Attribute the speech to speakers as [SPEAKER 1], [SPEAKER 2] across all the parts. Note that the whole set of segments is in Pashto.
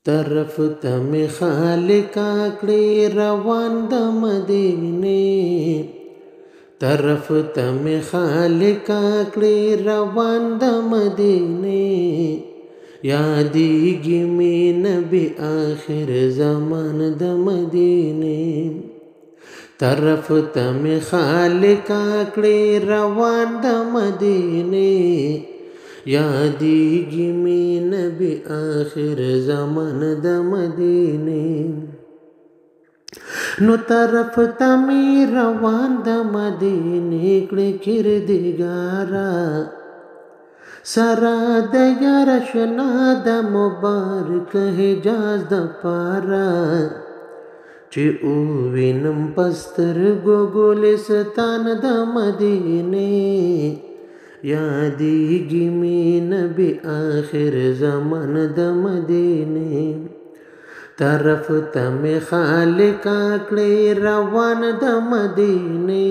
[SPEAKER 1] طرف ته می خالقا کړی روان د مدینه طرف ته می خالقا کړی روان د مدینه یادیږي می نبی آخر زمان د مدینه طرف ته می خالقا کړی روان د مدینه یادیږي می نبی آخر زمان د مدینه نو طرف ته می روان د مدینه کړي کردګارا سرا د یار شنا د مبارک حجاز د پارا چې او وینم پستر ګلستان د مدینه یادیږي می نبی آخر زمان د مدینه طرف ته می خالقا کړی روان د مدینه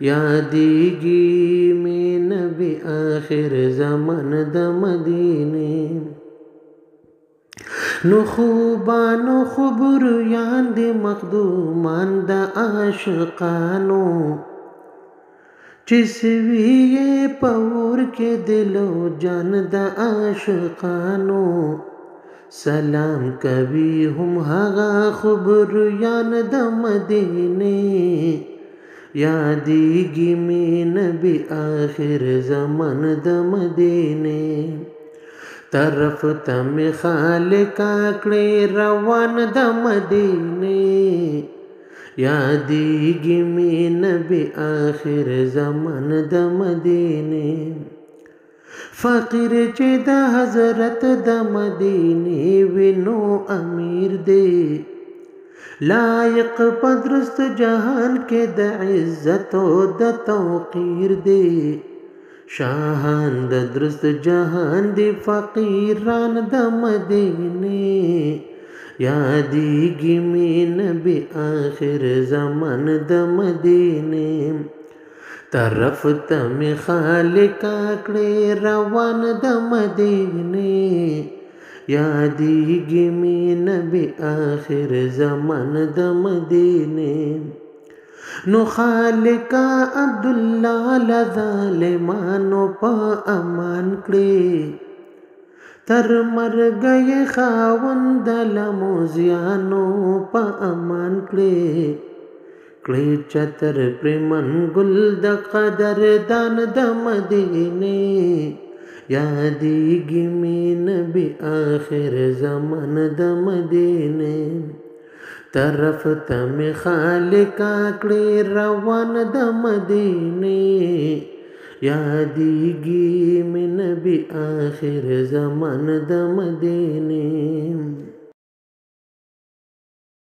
[SPEAKER 1] یادیږي می نبی آخر زمان د مدینه نو خوبانو خبریان دی مخدومان د عاشقانو چې سویې پور کې دلو جان د عاشقانو سلام کوي هم هغه خبریان د مدینه یادیږي می نبی آخر زمان د مدینه طرف ته می خالقا کړی روان د مدینه یادیږي می نبی آخر زمان د مدینه فقیر چې د حضرت د مدینه وینو امیر دی لایق پدرست جهان کې د عزت او د توقیر دی شاهان د درست جهان دی فقیران د مدینه یادیږي می نبی آخر زمان د مدینه طرف ته می خالقا کړی روان د مدینه یادیږي می نبی آخر زمان د مدینه نو خالقا عبدالله لظالمانو په امان کړی تر مرګ خاوند لموزیانو په امان کړی کړی چتر پرمن ګل د قدر دان د مدینه یادیږي می نبی آخر زمان د مدینه طرف ته می خالقا کړی روان د مدینه یادیږي می نبی آخر زمان د مدینه